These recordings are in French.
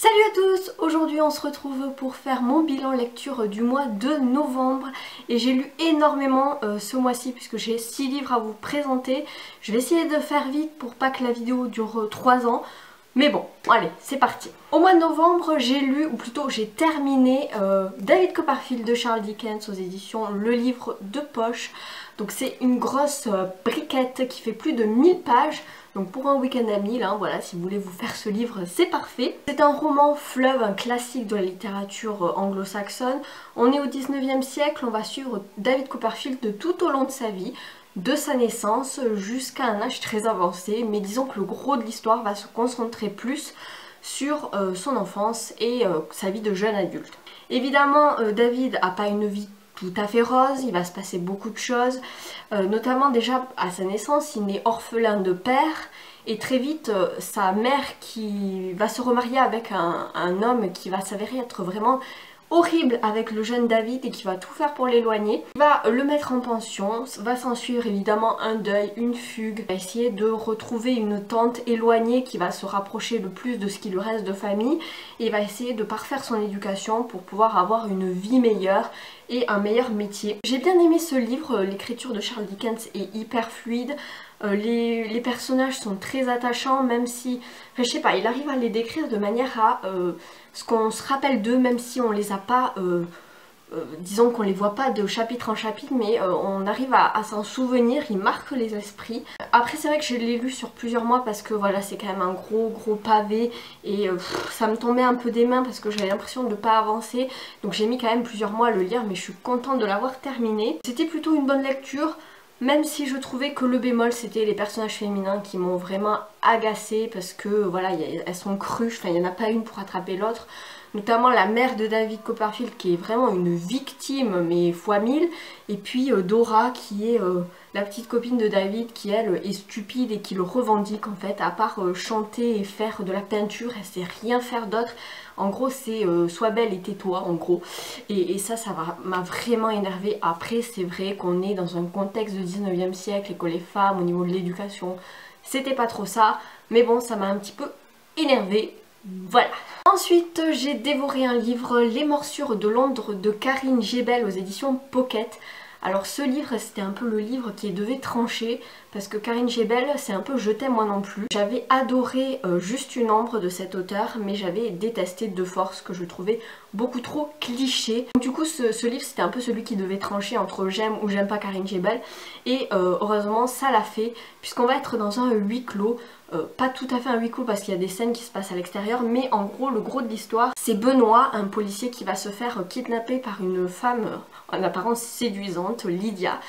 Salut à tous! Aujourd'hui on se retrouve pour faire mon bilan lecture du mois de novembre et j'ai lu énormément ce mois-ci puisque j'ai 6 livres à vous présenter. Je vais essayer de faire vite pour pas que la vidéo dure 3 ans. Mais bon, allez, c'est parti. Au mois de novembre, j'ai lu, ou plutôt j'ai terminé David Copperfield de Charles Dickens aux éditions Le Livre de Poche. Donc c'est une grosse briquette qui fait plus de 1000 pages. Donc pour un week-end à 1000, hein, voilà, si vous voulez vous faire ce livre, c'est parfait. C'est un roman fleuve, un classique de la littérature anglo-saxonne. On est au 19e siècle, on va suivre David Copperfield de tout au long de sa vie, de sa naissance jusqu'à un âge très avancé, mais disons que le gros de l'histoire va se concentrer plus sur son enfance et sa vie de jeune adulte. Évidemment, David n'a pas une vie tout à fait rose, il va se passer beaucoup de choses, notamment déjà à sa naissance, il est orphelin de père, et très vite sa mère qui va se remarier avec un homme qui va s'avérer être vraiment horrible avec le jeune David et qui va tout faire pour l'éloigner, va le mettre en pension, va s'en suivre évidemment un deuil, une fugue, va essayer de retrouver une tante éloignée qui va se rapprocher le plus de ce qui lui reste de famille et va essayer de parfaire son éducation pour pouvoir avoir une vie meilleure et un meilleur métier. J'ai bien aimé ce livre, l'écriture de Charles Dickens est hyper fluide. Les personnages sont très attachants, même si, enfin, je sais pas, il arrive à les décrire de manière à ce qu'on se rappelle d'eux, même si on les a pas, disons qu'on les voit pas de chapitre en chapitre, mais on arrive à s'en souvenir, il marque les esprits. Après c'est vrai que je l'ai lu sur plusieurs mois parce que voilà, c'est quand même un gros pavé et ça me tombait un peu des mains parce que j'avais l'impression de ne pas avancer, donc j'ai mis quand même plusieurs mois à le lire, mais je suis contente de l'avoir terminé. C'était plutôt une bonne lecture. Même si je trouvais que le bémol c'était les personnages féminins qui m'ont vraiment agacée parce que voilà, elles sont cruches, enfin il n'y en a pas une pour attraper l'autre. Notamment la mère de David Copperfield qui est vraiment une victime mais fois 1000. Et puis Dora qui est la petite copine de David qui elle est stupide et qui le revendique en fait. À part chanter et faire de la peinture, elle sait rien faire d'autre. En gros c'est sois belle et tais-toi en gros. Et ça m'a vraiment énervée. Après c'est vrai qu'on est dans un contexte de 19e siècle et que les femmes au niveau de l'éducation c'était pas trop ça. Mais bon, ça m'a un petit peu énervée. Voilà. Ensuite, j'ai dévoré un livre, Les Morsures de Londres de Karine Jebel aux éditions Pocket. Alors ce livre, c'était un peu le livre qui devait trancher parce que Karine Jebel, c'est un peu je t'aime moi non plus. J'avais adoré Juste une ombre de cet auteur, mais j'avais détesté De Force que je trouvais beaucoup trop cliché. Du coup ce livre c'était un peu celui qui devait trancher entre j'aime ou j'aime pas Karine Jebel et heureusement ça l'a fait puisqu'on va être dans un huis clos. Pas tout à fait un huis clos parce qu'il y a des scènes qui se passent à l'extérieur, mais en gros le gros de l'histoire c'est Benoît, un policier qui va se faire kidnapper par une femme en apparence séduisante, Lydia,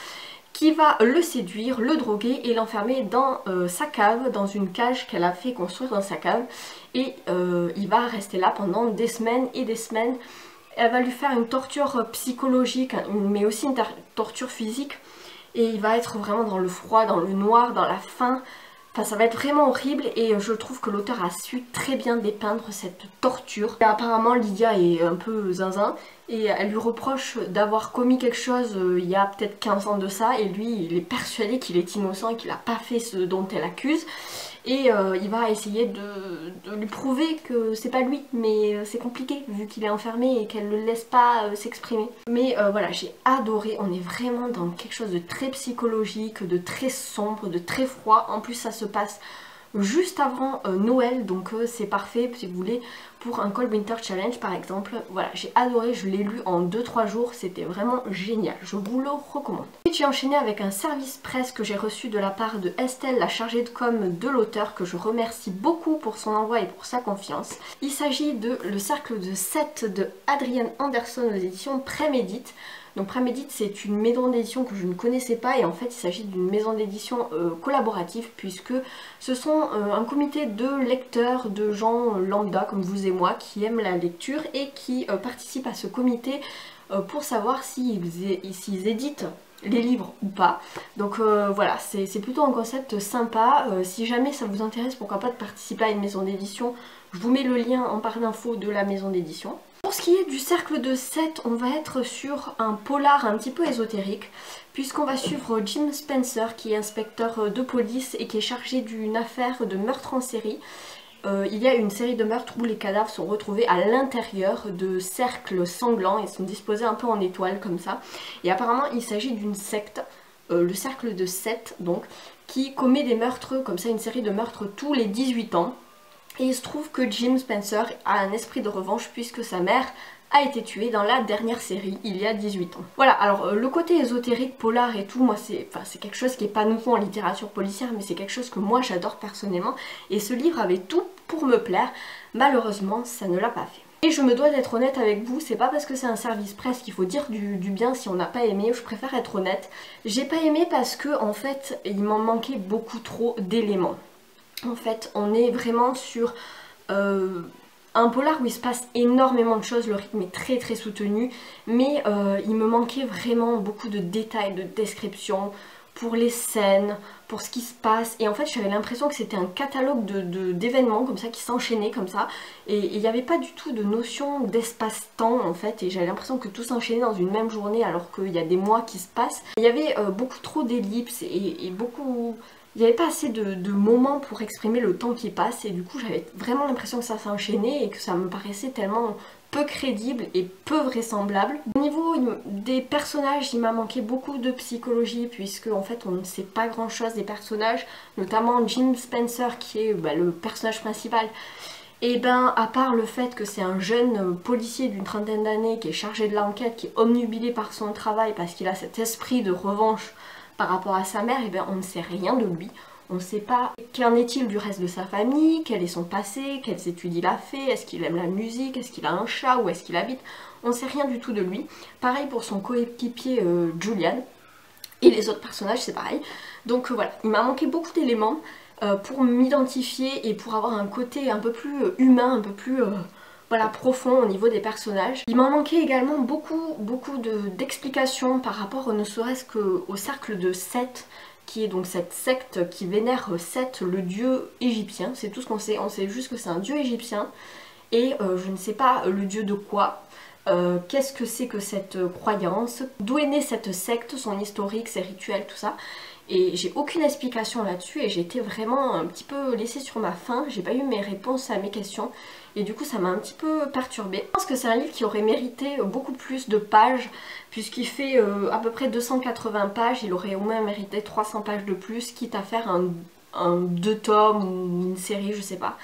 qui va le séduire, le droguer et l'enfermer dans sa cave, dans une cage qu'elle a fait construire dans sa cave, et il va rester là pendant des semaines et des semaines. Elle va lui faire une torture psychologique mais aussi une torture physique et il va être vraiment dans le froid, dans le noir, dans la faim. Enfin, ça va être vraiment horrible et je trouve que l'auteur a su très bien dépeindre cette torture. Et apparemment Lydia est un peu zinzin et elle lui reproche d'avoir commis quelque chose il y a peut-être 15 ans de ça et lui il est persuadé qu'il est innocent et qu'il n'a pas fait ce dont elle accuse. Et il va essayer de lui prouver que c'est pas lui, mais c'est compliqué vu qu'il est enfermé et qu'elle ne le laisse pas s'exprimer. Mais voilà, j'ai adoré, on est vraiment dans quelque chose de très psychologique, de très sombre, de très froid. En plus ça se passe juste avant Noël, donc c'est parfait si vous voulez pour un Cold Winter Challenge par exemple. Voilà, j'ai adoré, je l'ai lu en 2-3 jours, c'était vraiment génial, je vous le recommande. Ensuite j'ai enchaîné avec un service presse que j'ai reçu de la part de Estelle, la chargée de com de l'auteur, que je remercie beaucoup pour son envoi et pour sa confiance. Il s'agit de Le Cercle de 7 de Adrienne Anderson aux éditions Prémédite. Donc Prémédite c'est une maison d'édition que je ne connaissais pas et en fait il s'agit d'une maison d'édition collaborative puisque ce sont un comité de lecteurs, de gens lambda comme vous et moi qui aiment la lecture et qui participent à ce comité pour savoir s'ils éditent les livres ou pas. Donc voilà, c'est plutôt un concept sympa. Si jamais ça vous intéresse, pourquoi pas de participer à une maison d'édition, je vous mets le lien en barre d'infos de la maison d'édition. Pour ce qui est du cercle de 7, on va être sur un polar un petit peu ésotérique puisqu'on va suivre Jim Spencer qui est inspecteur de police et qui est chargé d'une affaire de meurtre en série il y a une série de meurtres où les cadavres sont retrouvés à l'intérieur de cercles sanglants et sont disposés un peu en étoiles comme ça. Et apparemment il s'agit d'une secte, le cercle de Seth donc, qui commet des meurtres comme ça, une série de meurtres tous les 18 ans. Et il se trouve que Jim Spencer a un esprit de revanche puisque sa mère a été tuée dans la dernière série il y a 18 ans. Voilà, alors le côté ésotérique, polar et tout, moi c'est quelque chose qui est pas nouveau en littérature policière, mais c'est quelque chose que moi j'adore personnellement, et ce livre avait tout pour me plaire. Malheureusement ça ne l'a pas fait. Et je me dois d'être honnête avec vous, c'est pas parce que c'est un service presse qu'il faut dire du bien si on n'a pas aimé, je préfère être honnête. J'ai pas aimé parce que en fait il m'en manquait beaucoup trop d'éléments. En fait on est vraiment sur un polar où il se passe énormément de choses, le rythme est très très soutenu, mais il me manquait vraiment beaucoup de détails, de descriptions pour les scènes, pour ce qui se passe, et en fait j'avais l'impression que c'était un catalogue d'événements comme ça qui s'enchaînaient comme ça, et il n'y avait pas du tout de notion d'espace-temps en fait, et j'avais l'impression que tout s'enchaînait dans une même journée alors qu'il y a des mois qui se passent. Il y avait beaucoup trop d'ellipses et beaucoup... Il n'y avait pas assez de moments pour exprimer le temps qui passe, et du coup j'avais vraiment l'impression que ça s'enchaînait et que ça me paraissait tellement peu crédible et peu vraisemblable. Au niveau des personnages, il m'a manqué beaucoup de psychologie puisque en fait on ne sait pas grand chose des personnages, notamment Jim Spencer qui est le personnage principal. Et ben à part le fait que c'est un jeune policier d'une trentaine d'années qui est chargé de l'enquête, qui est omnubilé par son travail parce qu'il a cet esprit de revanche par rapport à sa mère, et bien on ne sait rien de lui. On ne sait pas qu'en est-il du reste de sa famille, quel est son passé, quelles études il a fait, est-ce qu'il aime la musique, est-ce qu'il a un chat, où est-ce qu'il habite. On ne sait rien du tout de lui. Pareil pour son coéquipier Julian. Et les autres personnages c'est pareil. Donc voilà, il m'a manqué beaucoup d'éléments pour m'identifier et pour avoir un côté un peu plus humain, un peu plus... profond au niveau des personnages. Il m'en manquait également beaucoup d'explications par rapport ne serait-ce qu'au cercle de Seth, qui est donc cette secte qui vénère Seth, le dieu égyptien. C'est tout ce qu'on sait, on sait juste que c'est un dieu égyptien, et je ne sais pas le dieu de quoi. Qu'est-ce que c'est que cette croyance, d'où est née cette secte, son historique, ses rituels, tout ça. Et j'ai aucune explication là-dessus et j'ai été vraiment un petit peu laissée sur ma faim, j'ai pas eu mes réponses à mes questions et du coup ça m'a un petit peu perturbée. Je pense que c'est un livre qui aurait mérité beaucoup plus de pages puisqu'il fait à peu près 280 pages, il aurait au moins mérité 300 pages de plus, quitte à faire un 2 tomes ou une série, je sais pas.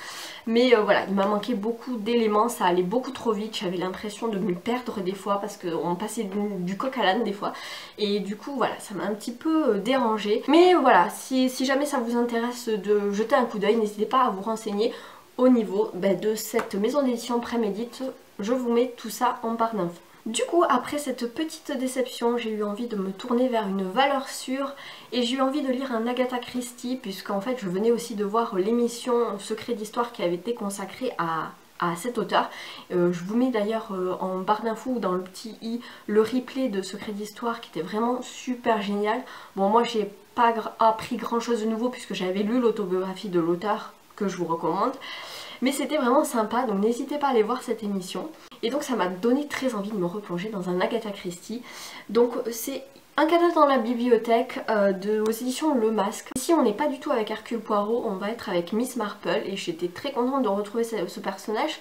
Mais voilà, il m'a manqué beaucoup d'éléments, ça allait beaucoup trop vite, j'avais l'impression de me perdre des fois parce qu'on passait du coq à l'âne des fois. Et du coup voilà, ça m'a un petit peu dérangée. Mais voilà, si jamais ça vous intéresse de jeter un coup d'œil, n'hésitez pas à vous renseigner au niveau de cette maison d'édition Prémédite. Je vous mets tout ça en barre d'infos. Du coup, après cette petite déception, j'ai eu envie de me tourner vers une valeur sûre et j'ai eu envie de lire un Agatha Christie puisqu'en fait je venais aussi de voir l'émission Secret d'Histoire qui avait été consacrée à cet auteur. Je vous mets d'ailleurs en barre d'infos ou dans le petit i le replay de Secret d'Histoire qui était vraiment super génial. Bon, moi j'ai pas appris grand chose de nouveau puisque j'avais lu l'autobiographie de l'auteur que je vous recommande. Mais c'était vraiment sympa, donc n'hésitez pas à aller voir cette émission. Et donc ça m'a donné très envie de me replonger dans un Agatha Christie. Donc c'est un cadavre dans la bibliothèque aux éditions Le Masque. Ici on n'est pas du tout avec Hercule Poirot, on va être avec Miss Marple. Et j'étais très contente de retrouver ce personnage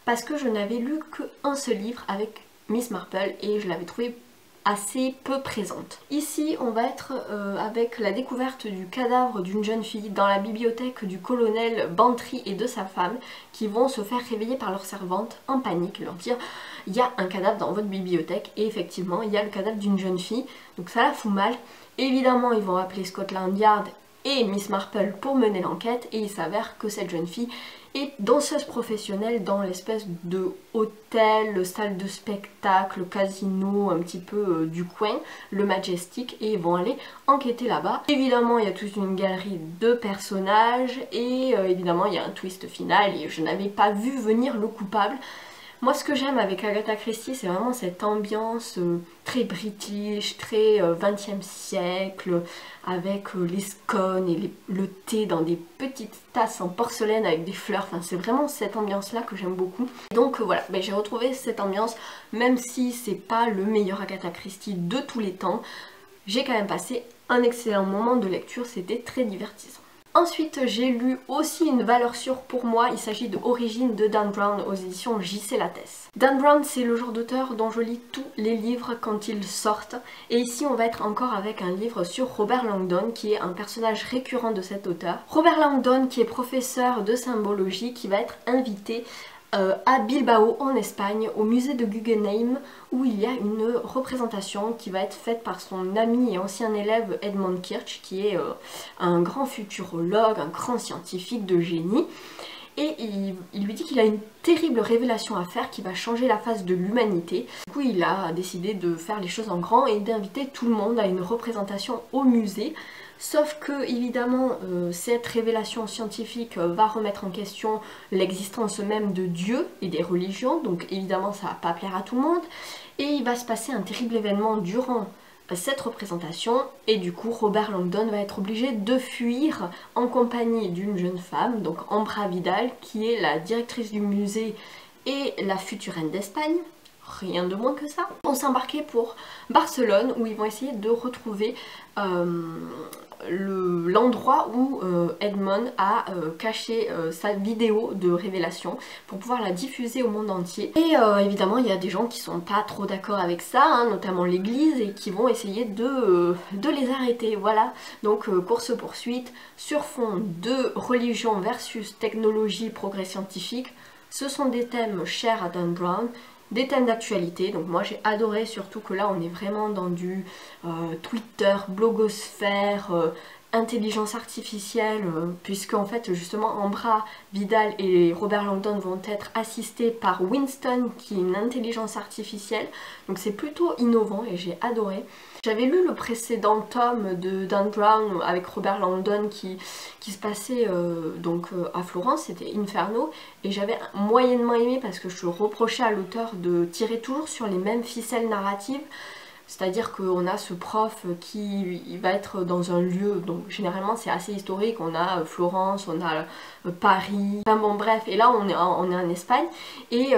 parce que je n'avais lu qu'un seul livre avec Miss Marple et je l'avais trouvé assez peu présente. Ici on va être avec la découverte du cadavre d'une jeune fille dans la bibliothèque du colonel Bantry et de sa femme qui vont se faire réveiller par leur servante en panique, leur dire il y a un cadavre dans votre bibliothèque, et effectivement il y a le cadavre d'une jeune fille, donc ça la fout mal. Évidemment ils vont appeler Scotland Yard et Miss Marple pour mener l'enquête et il s'avère que cette jeune fille est danseuse professionnelle dans l'espèce de hôtel, salle de spectacle, casino un petit peu du coin, le Majestic, et ils vont aller enquêter là-bas. Évidemment il y a toute une galerie de personnages et évidemment il y a un twist final et je n'avais pas vu venir le coupable. Moi ce que j'aime avec Agatha Christie c'est vraiment cette ambiance très british, très 20e siècle, avec les scones et le thé dans des petites tasses en porcelaine avec des fleurs, enfin c'est vraiment cette ambiance là que j'aime beaucoup. Donc voilà, j'ai retrouvé cette ambiance, même si c'est pas le meilleur Agatha Christie de tous les temps, j'ai quand même passé un excellent moment de lecture, c'était très divertissant. Ensuite j'ai lu aussi une valeur sûre pour moi, il s'agit de Origine de Dan Brown aux éditions J.C. Lattès. Dan Brown c'est le genre d'auteur dont je lis tous les livres quand ils sortent, et ici on va être encore avec un livre sur Robert Langdon qui est un personnage récurrent de cet auteur. Robert Langdon qui est professeur de symbologie qui va être invité à Bilbao en Espagne au musée de Guggenheim où il y a une représentation qui va être faite par son ami et ancien élève Edmund Kirch qui est un grand futurologue, un grand scientifique de génie. Et il lui dit qu'il a une terrible révélation à faire qui va changer la face de l'humanité. Du coup il a décidé de faire les choses en grand et d'inviter tout le monde à une représentation au musée. Sauf que évidemment cette révélation scientifique va remettre en question l'existence même de Dieu et des religions, donc évidemment ça va pas plaire à tout le monde. Et il va se passer un terrible événement durant cette représentation et du coup Robert Langdon va être obligé de fuir en compagnie d'une jeune femme, donc Ambra Vidal qui est la directrice du musée et la future reine d'Espagne. Rien de moins que ça. On s'est embarqué pour Barcelone où ils vont essayer de retrouver l'endroit où Edmund a caché sa vidéo de révélation pour pouvoir la diffuser au monde entier. Et évidemment il y a des gens qui sont pas trop d'accord avec ça, hein, notamment l'église, et qui vont essayer de les arrêter. Voilà, donc course-poursuite sur fond de religion versus technologie, progrès scientifique. Ce sont des thèmes chers à Dan Brown. Des thèmes d'actualité, donc moi j'ai adoré, surtout que là on est vraiment dans du Twitter, blogosphère, intelligence artificielle, puisque en fait justement Ambra Vidal et Robert Langdon vont être assistés par Winston qui est une intelligence artificielle, donc c'est plutôt innovant et j'ai adoré. J'avais lu le précédent tome de Dan Brown avec Robert Langdon qui se passait à Florence, c'était Inferno, et j'avais moyennement aimé parce que je reprochais à l'auteur de tirer toujours sur les mêmes ficelles narratives. C'est-à-dire qu'on a ce prof qui va être dans un lieu, donc généralement c'est assez historique, on a Florence, on a Paris, enfin bon bref, et là on est en Espagne, et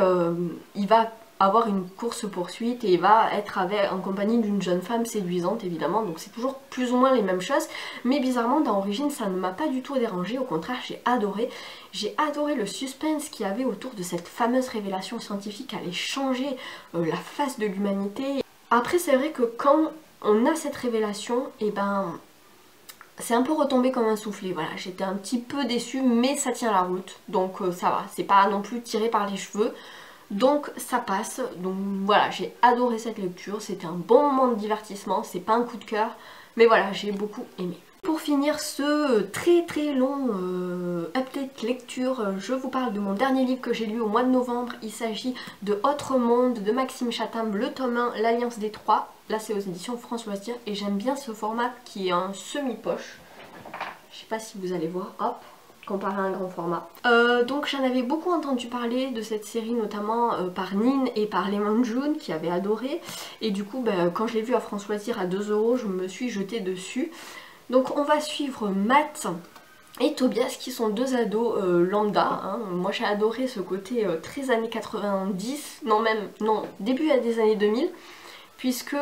il va avoir une course-poursuite et il va être en compagnie d'une jeune femme séduisante évidemment, donc c'est toujours plus ou moins les mêmes choses, mais bizarrement dans Origine ça ne m'a pas du tout dérangé, au contraire j'ai adoré le suspense qu'il y avait autour de cette fameuse révélation scientifique qui allait changer la face de l'humanité. Après c'est vrai que quand on a cette révélation, et ben c'est un peu retombé comme un soufflé, voilà, j'étais un petit peu déçue mais ça tient la route, donc ça va, c'est pas non plus tiré par les cheveux, donc ça passe. Donc voilà, j'ai adoré cette lecture, c'était un bon moment de divertissement, c'est pas un coup de cœur, mais voilà, j'ai beaucoup aimé. Pour finir ce très long update lecture, je vous parle de mon dernier livre que j'ai lu au mois de novembre. Il s'agit de Autre Monde de Maxime Chatham, le tome 1, l'Alliance des Trois. Là c'est aux éditions France Loisirs et j'aime bien ce format qui est un semi-poche. Je sais pas si vous allez voir, hop, comparé à un grand format. Donc j'en avais beaucoup entendu parler de cette série, notamment par Nin et par Lemon June qui avaient adoré. Et du coup quand je l'ai vu à France Loisirs à 2 €, je me suis jetée dessus. Donc on va suivre Matt et Tobias qui sont deux ados lambda, hein. Moi j'ai adoré ce côté très années 90, non début des années 2000, puisque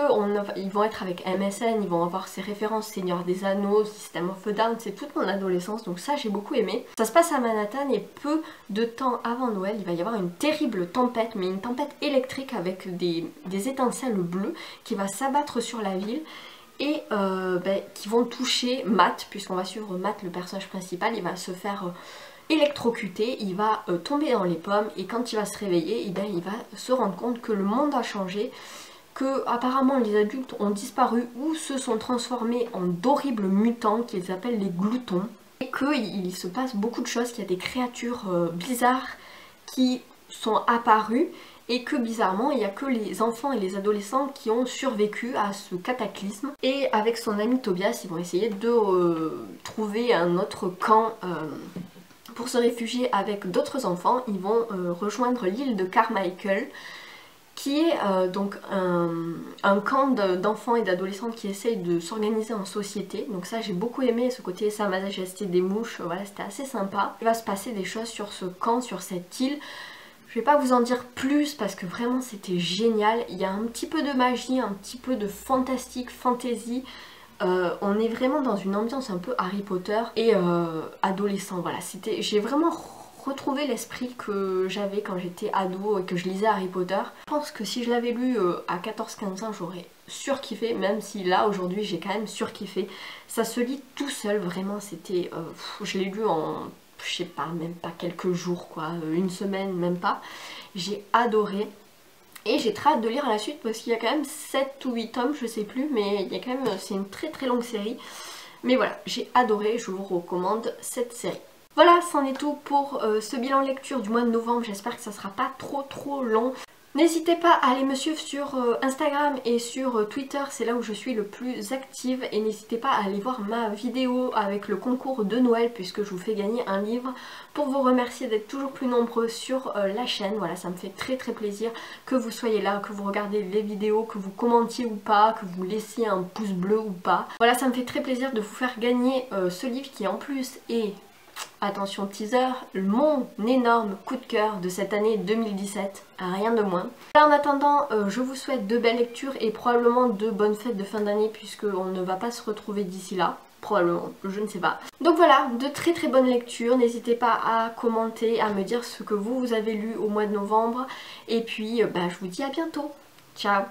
ils vont être avec MSN, ils vont avoir ces références Seigneur des Anneaux, System of a Down, c'est toute mon adolescence, donc ça j'ai beaucoup aimé. Ça se passe à Manhattan et peu de temps avant Noël, il va y avoir une terrible tempête, mais une tempête électrique avec des étincelles bleues qui va s'abattre sur la ville. Et qui vont toucher Matt, puisqu'on va suivre Matt, le personnage principal, il va se faire électrocuter, il va tomber dans les pommes, et quand il va se réveiller, il va se rendre compte que le monde a changé, que apparemment les adultes ont disparu ou se sont transformés en d'horribles mutants qu'ils appellent les gloutons, et qu'il se passe beaucoup de choses, qu'il y a des créatures bizarres qui sont apparues, et que bizarrement il n'y a que les enfants et les adolescents qui ont survécu à ce cataclysme. Et avec son ami Tobias, ils vont essayer de trouver un autre camp pour se réfugier avec d'autres enfants. Ils vont rejoindre l'île de Carmichael, qui est donc un camp d'enfants et d'adolescents qui essayent de s'organiser en société. Donc ça j'ai beaucoup aimé ce côté Sa Majesté des mouches, voilà, c'était assez sympa. Il va se passer des choses sur ce camp, sur cette île. Je vais pas vous en dire plus parce que vraiment c'était génial. Il y a un petit peu de magie, un petit peu de fantastique, fantasy. On est vraiment dans une ambiance un peu Harry Potter et adolescent. Voilà, j'ai vraiment retrouvé l'esprit que j'avais quand j'étais ado et que je lisais Harry Potter. Je pense que si je l'avais lu à 14-15 ans, j'aurais surkiffé, même si là aujourd'hui j'ai quand même surkiffé. Ça se lit tout seul, vraiment. C'était, je l'ai lu en, je sais pas, même pas quelques jours quoi, une semaine même pas. J'ai adoré. Et j'ai très hâte de lire la suite parce qu'il y a quand même 7 ou 8 tomes, je sais plus, mais il y a quand même, c'est une très très longue série. Mais voilà, j'ai adoré, je vous recommande cette série. Voilà, c'en est tout pour ce bilan lecture du mois de novembre, j'espère que ça sera pas trop long. N'hésitez pas à aller me suivre sur Instagram et sur Twitter, c'est là où je suis le plus active. Et n'hésitez pas à aller voir ma vidéo avec le concours de Noël puisque je vous fais gagner un livre pour vous remercier d'être toujours plus nombreux sur la chaîne. Voilà, ça me fait très plaisir que vous soyez là, que vous regardez les vidéos, que vous commentiez ou pas, que vous laissiez un pouce bleu ou pas. Voilà, ça me fait très plaisir de vous faire gagner ce livre qui en plus est... Attention teaser, mon énorme coup de cœur de cette année 2017, rien de moins. En attendant, je vous souhaite de belles lectures et probablement de bonnes fêtes de fin d'année puisqu'on ne va pas se retrouver d'ici là. Probablement, je ne sais pas. Donc voilà, de très bonnes lectures. N'hésitez pas à commenter, à me dire ce que vous avez lu au mois de novembre. Et puis, je vous dis à bientôt. Ciao!